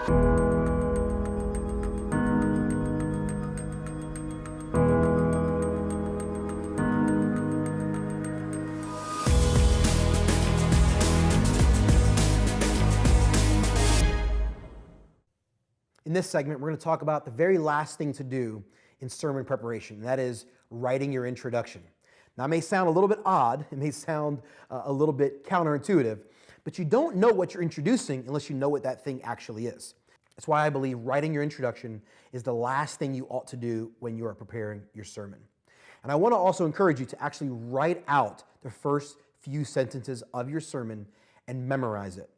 In this segment, we're going to talk about the very last thing to do in sermon preparation, and that is writing your introduction. Now, it may sound a little bit odd, it may sound a little bit counterintuitive, but you don't know what you're introducing unless you know what that thing actually is. That's why I believe writing your introduction is the last thing you ought to do when you are preparing your sermon. And I want to also encourage you to actually write out the first few sentences of your sermon and memorize it.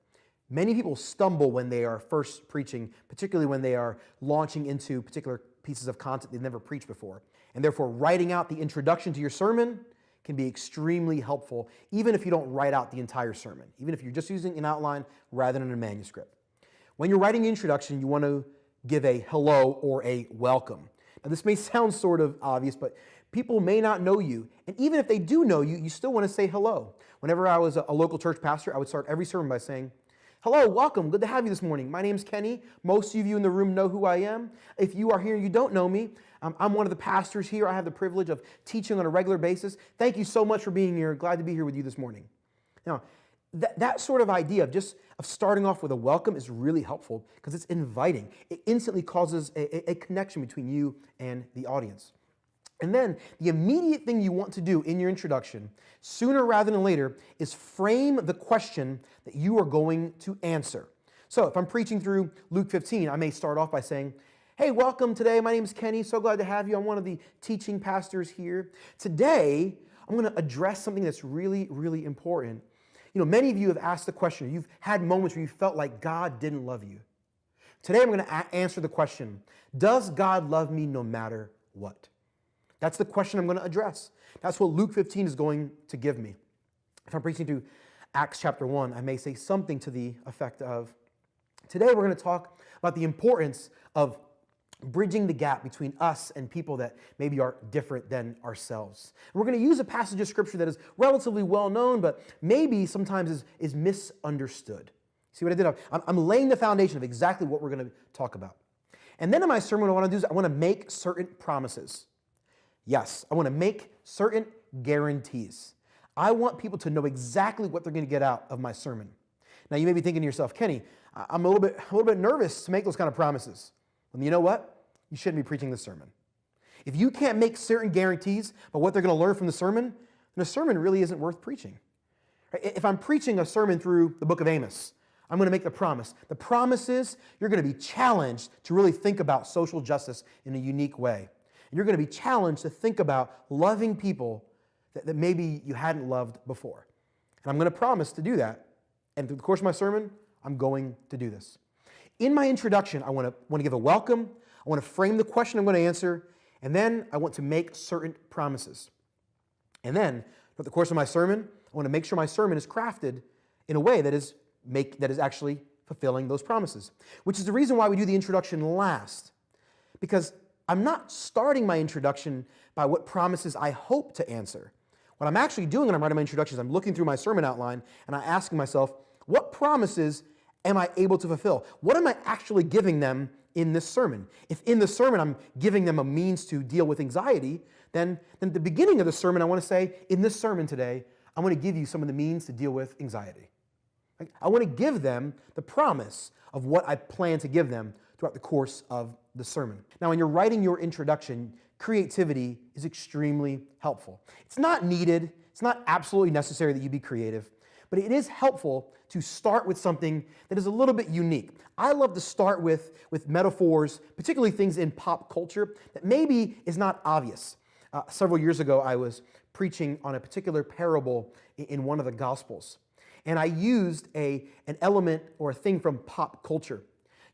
Many people stumble when they are first preaching, particularly when they are launching into particular pieces of content they've never preached before. And therefore, writing out the introduction to your sermon can be extremely helpful, even if you don't write out the entire sermon, even if you're just using an outline rather than a manuscript. When you're writing the introduction, you want to give a hello or a welcome. Now, this may sound sort of obvious, but people may not know you. And even if they do know you, you still want to say hello. Whenever I was a local church pastor, I would start every sermon by saying, "Hello, welcome, good to have you this morning. My name's Kenny. Most of you in the room know who I am. If you are here and you don't know me, I'm one of the pastors here. I have the privilege of teaching on a regular basis. Thank you so much for being here. Glad to be here with you this morning." Now, that sort of idea of starting off with a welcome is really helpful because it's inviting. It instantly causes a connection between you and the audience. And then the immediate thing you want to do in your introduction, sooner rather than later, is frame the question that you are going to answer. So if I'm preaching through Luke 15, I may start off by saying, "Hey, welcome today. My name is Kenny. So glad to have you. I'm one of the teaching pastors here. Today, I'm going to address something that's really, really important. You know, many of you have asked the question, you've had moments where you felt like God didn't love you. Today, I'm going to answer the question, does God love me no matter what?" That's the question I'm going to address. That's what Luke 15 is going to give me. If I'm preaching through Acts chapter 1, I may say something to the effect of, today we're going to talk about the importance of bridging the gap between us and people that maybe are different than ourselves. And we're going to use a passage of scripture that is relatively well known, but maybe sometimes is misunderstood. See what I did? I'm laying the foundation of exactly what we're going to talk about. And then in my sermon, what I want to do is I want to make certain promises. Yes, I want to make certain guarantees. I want people to know exactly what they're going to get out of my sermon. Now, you may be thinking to yourself, "Kenny, I'm a little bit nervous to make those kind of promises." Well, you know what? You shouldn't be preaching the sermon. If you can't make certain guarantees about what they're going to learn from the sermon, then the sermon really isn't worth preaching. If I'm preaching a sermon through the book of Amos, I'm going to make the promise. The promise is you're going to be challenged to really think about social justice in a unique way. And you're going to be challenged to think about loving people that maybe you hadn't loved before. And I'm going to promise to do that. And through the course of my sermon, I'm going to do this. In my introduction, I want to give a welcome. I want to frame the question I'm going to answer. And then I want to make certain promises. And then, throughout the course of my sermon, I want to make sure my sermon is crafted in a way that is actually fulfilling those promises. Which is the reason why we do the introduction last. Because I'm not starting my introduction by what promises I hope to answer. What I'm actually doing when I'm writing my introduction is I'm looking through my sermon outline and I'm asking myself, what promises am I able to fulfill? What am I actually giving them in this sermon? If in the sermon I'm giving them a means to deal with anxiety, then at the beginning of the sermon I want to say, in this sermon today, I want to give you some of the means to deal with anxiety. I want to give them the promise of what I plan to give them throughout the course of the sermon. Now, when you're writing your introduction, creativity is extremely helpful. It's not needed, it's not absolutely necessary that you be creative, but it is helpful to start with something that is a little bit unique. I love to start with metaphors, particularly things in pop culture that maybe is not obvious. Several years ago, I was preaching on a particular parable in one of the Gospels, and I used an element or a thing from pop culture.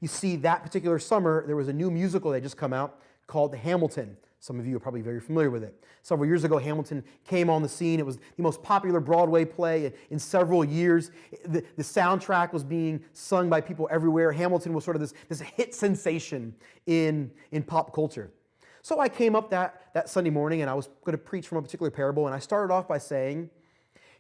You see, that particular summer, there was a new musical that had just come out called Hamilton. Some of you are probably very familiar with it. Several years ago, Hamilton came on the scene. It was the most popular Broadway play in several years. The soundtrack was being sung by people everywhere. Hamilton was sort of this hit sensation in pop culture. So I came up that Sunday morning, and I was going to preach from a particular parable, and I started off by saying,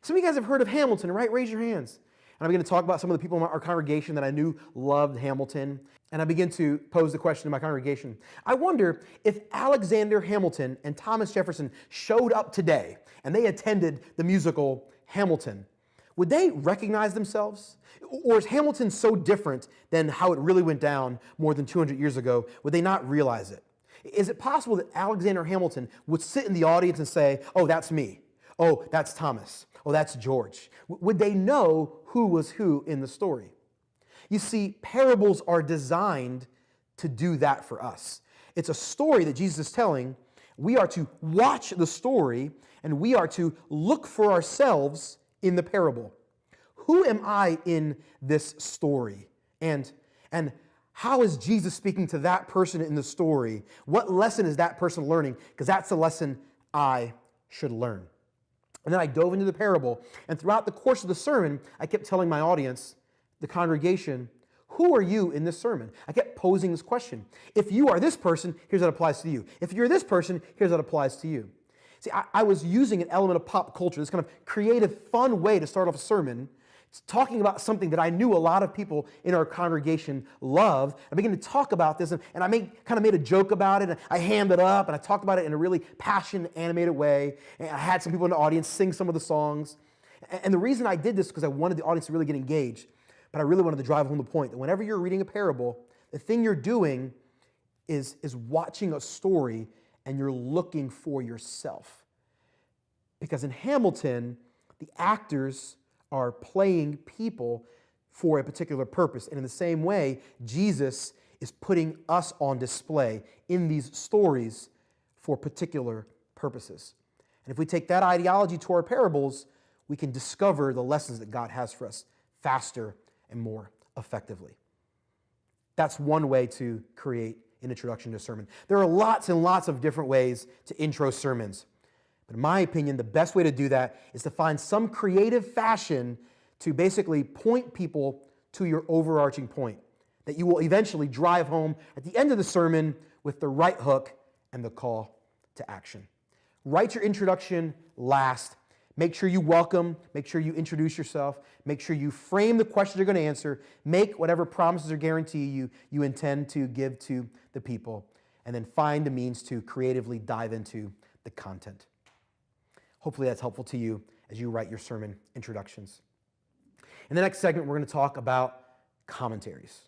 some of you guys have heard of Hamilton, right? Raise your hands. And I'm going to talk about some of the people in our congregation that I knew loved Hamilton. and I begin to pose the question to my congregation. I wonder if Alexander Hamilton and Thomas Jefferson showed up today and they attended the musical Hamilton, would they recognize themselves? Or is Hamilton so different than how it really went down more than 200 years ago, would they not realize it? Is it possible that Alexander Hamilton would sit in the audience and say, oh, that's me. Oh, that's Thomas. Oh, that's George. Would they know who was who in the story? You see, parables are designed to do that for us. It's a story that Jesus is telling. We are to watch the story, and we are to look for ourselves in the parable. Who am I in this story? And how is Jesus speaking to that person in the story? What lesson is that person learning? Because that's the lesson I should learn. And then I dove into the parable, and throughout the course of the sermon, I kept telling my audience, the congregation, who are you in this sermon? I kept posing this question. If you are this person, here's what applies to you. If you're this person, here's what applies to you. See, I was using an element of pop culture, this kind of creative, fun way to start off a sermon, talking about something that I knew a lot of people in our congregation love. I began to talk about this, and I kind of made a joke about it, and I hammed it up, and I talked about it in a really passionate, animated way, and I had some people in the audience sing some of the songs. And the reason I did this is because I wanted the audience to really get engaged, but I really wanted to drive home the point that whenever you're reading a parable, the thing you're doing is watching a story, and you're looking for yourself. Because in Hamilton, the actors are playing people for a particular purpose. And in the same way, Jesus is putting us on display in these stories for particular purposes. And if we take that ideology to our parables, we can discover the lessons that God has for us faster and more effectively. That's one way to create an introduction to a sermon. There are lots and lots of different ways to intro sermons. But in my opinion, the best way to do that is to find some creative fashion to basically point people to your overarching point that you will eventually drive home at the end of the sermon with the right hook and the call to action. Write your introduction last. Make sure you welcome, make sure you introduce yourself, make sure you frame the questions you're going to answer, make whatever promises or guarantee you intend to give to the people, and then find the means to creatively dive into the content. Hopefully that's helpful to you as you write your sermon introductions. In the next segment, we're going to talk about commentaries.